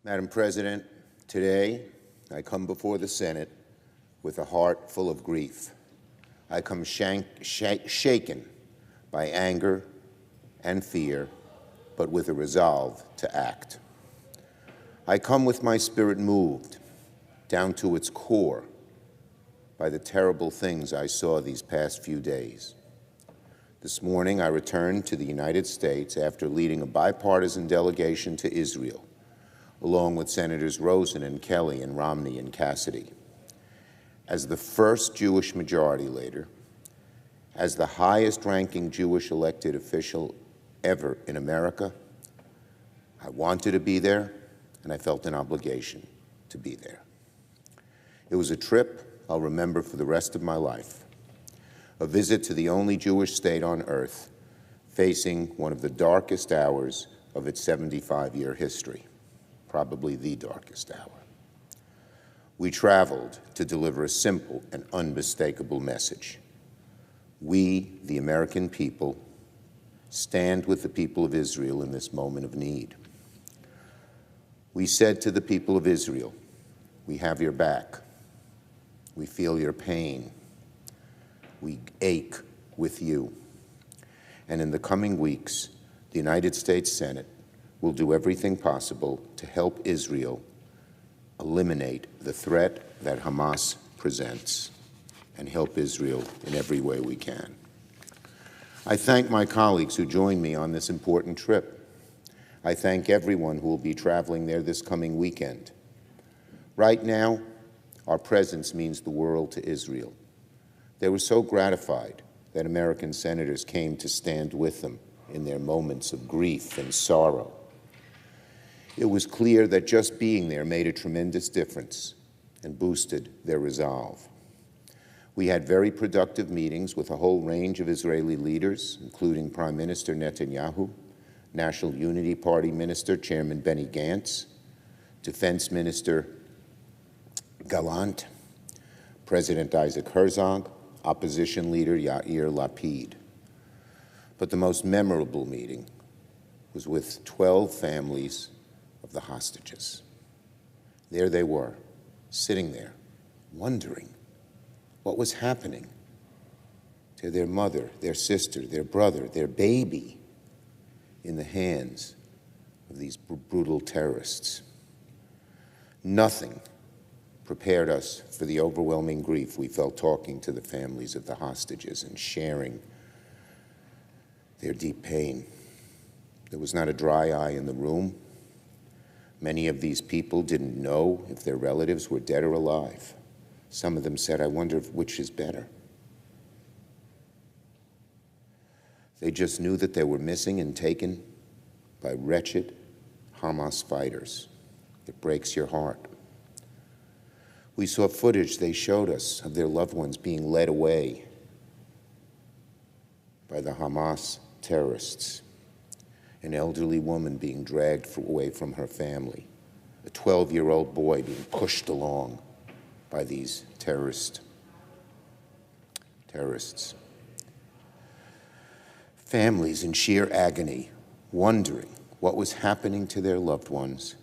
Madam President, today I come before the Senate with a heart full of grief. I come shaken by anger and fear, but with a resolve to act. I come with my spirit moved down to its core by the terrible things I saw these past few days. This morning, I returned to the United States after leading a bipartisan delegation to Israel, along with Senators Rosen and Kelly and Romney and Cassidy. As the first Jewish majority leader, as the highest-ranking Jewish elected official ever in America, I wanted to be there, and I felt an obligation to be there. It was a trip I'll remember for the rest of my life, a visit to the only Jewish state on earth facing one of the darkest hours of its 75-year history. Probably the darkest hour. We traveled to deliver a simple and unmistakable message. We, the American people, stand with the people of Israel in this moment of need. We said to the people of Israel, we have your back. We feel your pain. We ache with you. And in the coming weeks, the United States Senate will do everything possible to help Israel eliminate the threat that Hamas presents and help Israel in every way we can. I thank my colleagues who joined me on this important trip. I thank everyone who will be traveling there this coming weekend. Right now, our presence means the world to Israel. They were so gratified that American senators came to stand with them in their moments of grief and sorrow. It was clear that just being there made a tremendous difference and boosted their resolve. We had very productive meetings with a whole range of Israeli leaders, including Prime Minister Netanyahu, National Unity Party Minister Chairman Benny Gantz, Defense Minister Gallant, President Isaac Herzog, Opposition Leader Yair Lapid. But the most memorable meeting was with 12 families of the hostages. There they were, sitting there, wondering what was happening to their mother, their sister, their brother, their baby in the hands of these brutal terrorists. Nothing prepared us for the overwhelming grief we felt talking to the families of the hostages and sharing their deep pain. There was not a dry eye in the room. Many of these people didn't know if their relatives were dead or alive. Some of them said, I wonder which is better. They just knew that they were missing and taken by wretched Hamas fighters. It breaks your heart. We saw footage they showed us of their loved ones being led away by the Hamas terrorists. An elderly woman being dragged away from her family, a 12-year-old boy being pushed along by these terrorists. Families in sheer agony, wondering what was happening to their loved ones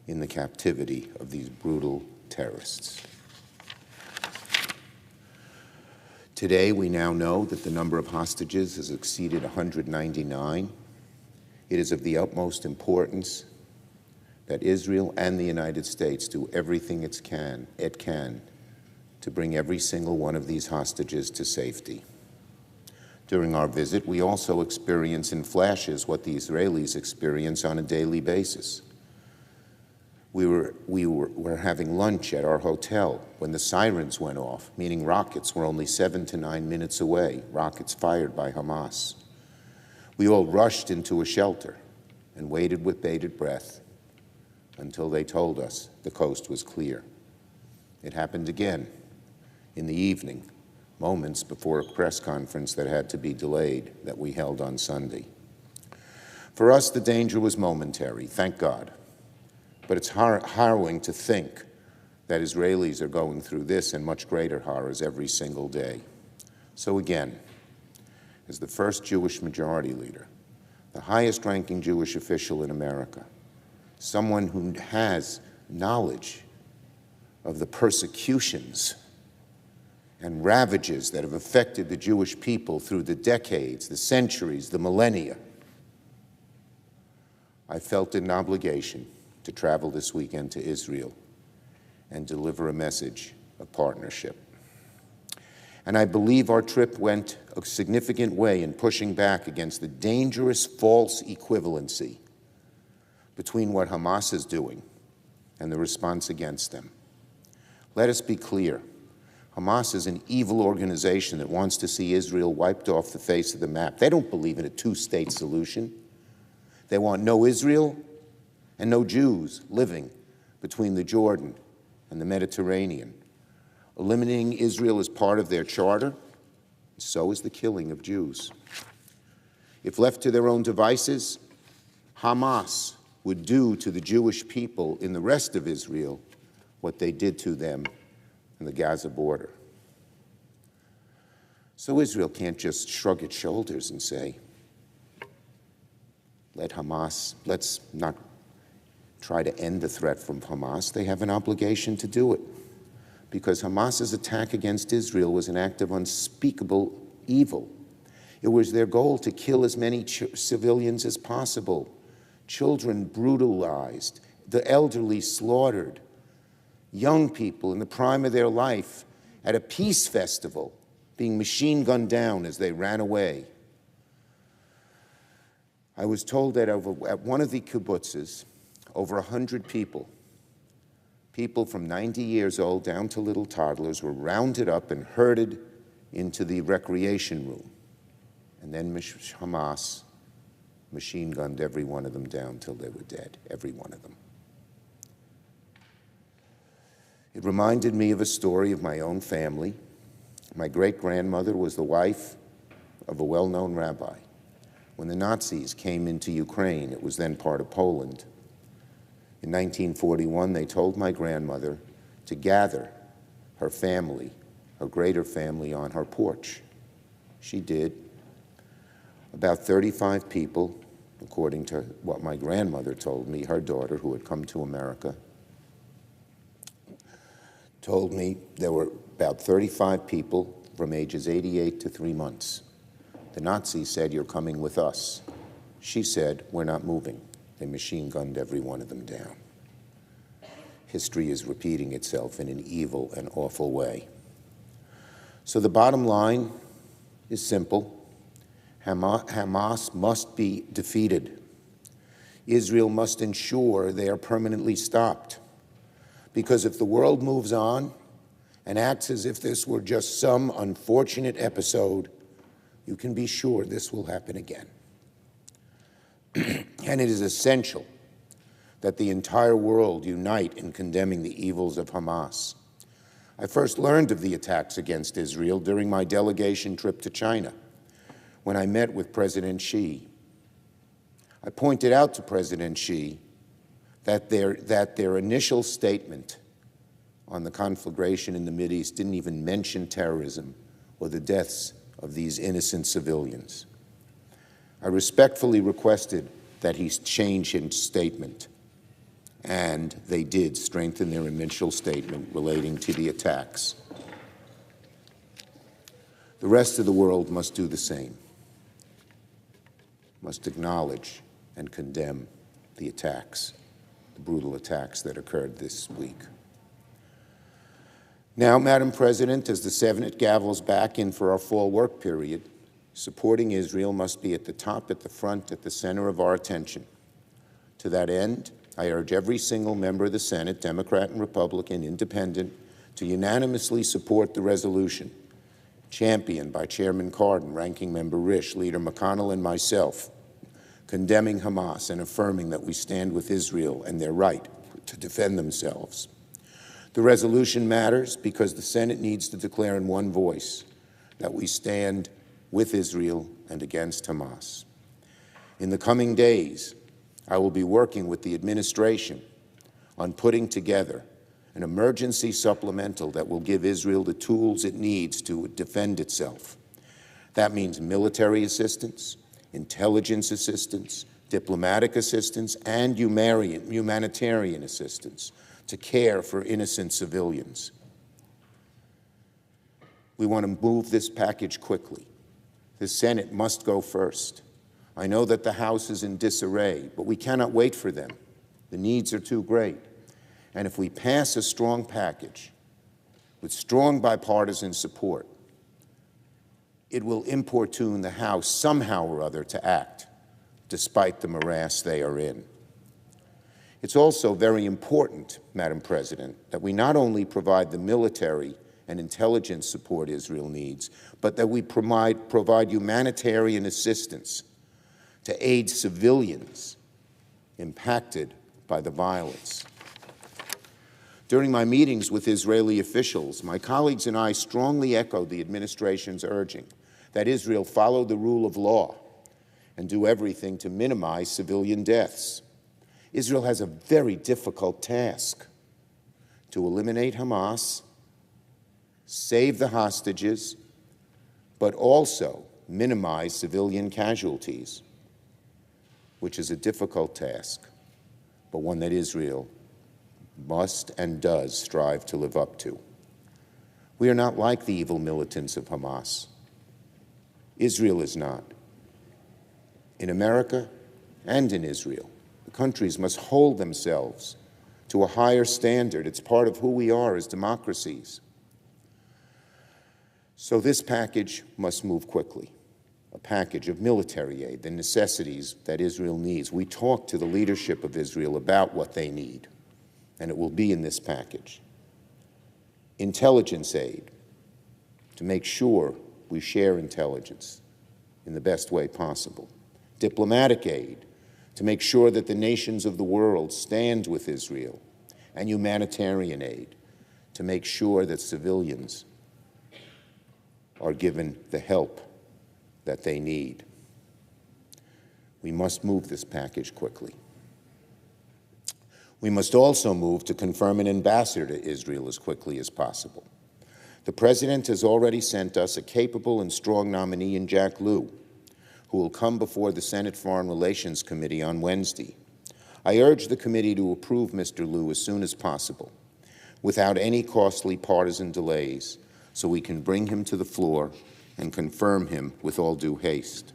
in the captivity of these brutal terrorists. Today, we now know that the number of hostages has exceeded 199. It is of the utmost importance that Israel and the United States do everything it can to bring every single one of these hostages to safety. During our visit, we also experience in flashes what the Israelis experience on a daily basis. We were having lunch at our hotel when the sirens went off, meaning rockets were only 7 to 9 minutes away, rockets fired by Hamas. We all rushed into a shelter and waited with bated breath until they told us the coast was clear. It happened again in the evening, moments before a press conference that had to be delayed that we held on Sunday. For us, the danger was momentary, thank God. But it's harrowing to think that Israelis are going through this and much greater horrors every single day. So again, as the first Jewish majority leader, the highest-ranking Jewish official in America, someone who has knowledge of the persecutions and ravages that have affected the Jewish people through the decades, the centuries, the millennia, I felt an obligation to travel this weekend to Israel and deliver a message of partnership. And I believe our trip went a significant way in pushing back against the dangerous false equivalency between what Hamas is doing and the response against them. Let us be clear. Hamas is an evil organization that wants to see Israel wiped off the face of the map. They don't believe in a two-state solution. They want no Israel and no Jews living between the Jordan and the Mediterranean. Eliminating Israel is part of their charter, so is the killing of Jews. If left to their own devices, Hamas would do to the Jewish people in the rest of Israel what they did to them in the Gaza border. So Israel can't just shrug its shoulders and say, let's not try to end the threat from Hamas. They have an obligation to do it, because Hamas's attack against Israel was an act of unspeakable evil. It was their goal to kill as many civilians as possible, children brutalized, the elderly slaughtered, young people in the prime of their life at a peace festival being machine gunned down as they ran away. I was told that at one of the kibbutzes, over 100 people from 90 years old down to little toddlers, were rounded up and herded into the recreation room. And then Hamas machine gunned every one of them down till they were dead, every one of them. It reminded me of a story of my own family. My great-grandmother was the wife of a well-known rabbi. When the Nazis came into Ukraine, it was then part of Poland. In 1941, they told my grandmother to gather her family, her greater family, on her porch. She did. About 35 people, according to what my grandmother told me, her daughter, who had come to America, told me there were about 35 people from ages 88 to 3 months. The Nazis said, "You're coming with us." She said, "We're not moving." They machine-gunned every one of them down. History is repeating itself in an evil and awful way. So the bottom line is simple. Hamas must be defeated. Israel must ensure they are permanently stopped. Because if the world moves on and acts as if this were just some unfortunate episode, you can be sure this will happen again. And it is essential that the entire world unite in condemning the evils of Hamas. I first learned of the attacks against Israel during my delegation trip to China, when I met with President Xi. I pointed out to President Xi that their initial statement on the conflagration in the Mideast didn't even mention terrorism or the deaths of these innocent civilians. I respectfully requested that he change his statement, and they did strengthen their initial statement relating to the attacks. The rest of the world must do the same, must acknowledge and condemn the attacks, the brutal attacks that occurred this week. Now, Madam President, as the Senate gavels back in for our fall work period, supporting Israel must be at the top, at the front, at the center of our attention. To that end, I urge every single member of the Senate, Democrat and Republican, Independent, to unanimously support the resolution championed by Chairman Cardin, Ranking Member Risch, Leader McConnell, and myself, condemning Hamas and affirming that we stand with Israel and their right to defend themselves. The resolution matters because the Senate needs to declare in one voice that we stand with Israel and against Hamas. In the coming days, I will be working with the administration on putting together an emergency supplemental that will give Israel the tools it needs to defend itself. That means military assistance, intelligence assistance, diplomatic assistance, and humanitarian assistance to care for innocent civilians. We want to move this package quickly. The Senate must go first. I know that the House is in disarray, but we cannot wait for them. The needs are too great. And if we pass a strong package with strong bipartisan support, it will importune the House somehow or other to act, despite the morass they are in. It's also very important, Madam President, that we not only provide the military and intelligence support Israel needs, but that we provide humanitarian assistance to aid civilians impacted by the violence. During my meetings with Israeli officials, my colleagues and I strongly echoed the administration's urging that Israel follow the rule of law and do everything to minimize civilian deaths. Israel has a very difficult task: to eliminate Hamas, save the hostages, but also minimize civilian casualties, which is a difficult task, but one that Israel must and does strive to live up to. We are not like the evil militants of Hamas. Israel is not. In America and in Israel, the countries must hold themselves to a higher standard. It's part of who we are as democracies. So this package must move quickly, a package of military aid, the necessities that Israel needs. We talked to the leadership of Israel about what they need, and it will be in this package. Intelligence aid, to make sure we share intelligence in the best way possible. Diplomatic aid, to make sure that the nations of the world stand with Israel. And humanitarian aid, to make sure that civilians are given the help that they need. We must move this package quickly. We must also move to confirm an ambassador to Israel as quickly as possible. The President has already sent us a capable and strong nominee in Jack Lew, who will come before the Senate Foreign Relations Committee on Wednesday. I urge the committee to approve Mr. Lew as soon as possible, without any costly partisan delays, so we can bring him to the floor and confirm him with all due haste.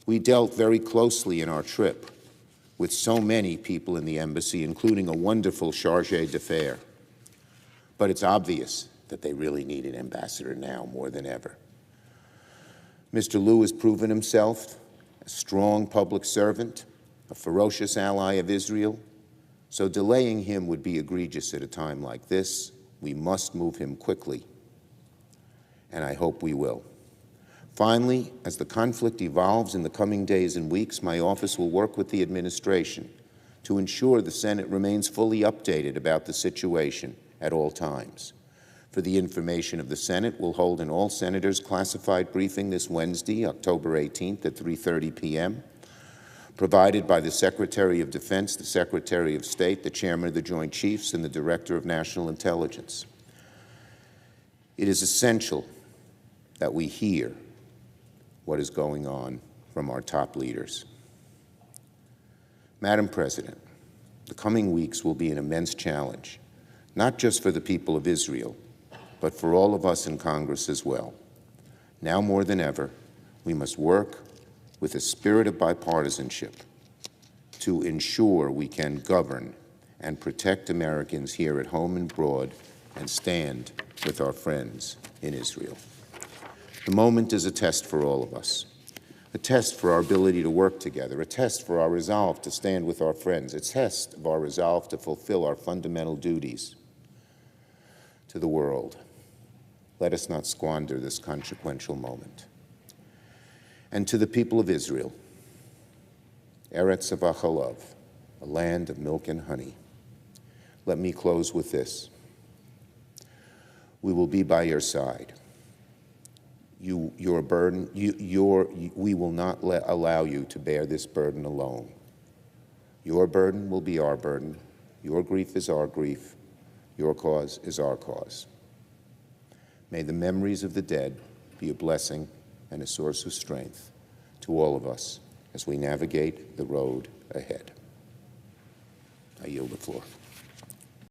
We dealt very closely in our trip with so many people in the embassy, including a wonderful charge d'affaires. But it's obvious that they really need an ambassador now more than ever. Mr. Lew has proven himself a strong public servant, a ferocious ally of Israel, so delaying him would be egregious at a time like this. We must move him quickly, and I hope we will. Finally, as the conflict evolves in the coming days and weeks, my office will work with the administration to ensure the Senate remains fully updated about the situation at all times. For the information of the Senate, we'll hold an all-senators classified briefing this Wednesday, October 18th at 3:30 p.m., provided by the Secretary of Defense, the Secretary of State, the Chairman of the Joint Chiefs, and the Director of National Intelligence. It is essential that we hear what is going on from our top leaders. Madam President, the coming weeks will be an immense challenge, not just for the people of Israel, but for all of us in Congress as well. Now more than ever, we must work with a spirit of bipartisanship to ensure we can govern and protect Americans here at home and abroad and stand with our friends in Israel. The moment is a test for all of us, a test for our ability to work together, a test for our resolve to stand with our friends, a test of our resolve to fulfill our fundamental duties to the world. Let us not squander this consequential moment. And to the people of Israel, Eretz Avachalav, a land of milk and honey, let me close with this. We will be by your side. Your burden, we will not allow you to bear this burden alone. Your burden will be our burden. Your grief is our grief. Your cause is our cause. May the memories of the dead be a blessing and a source of strength to all of us as we navigate the road ahead. I yield the floor.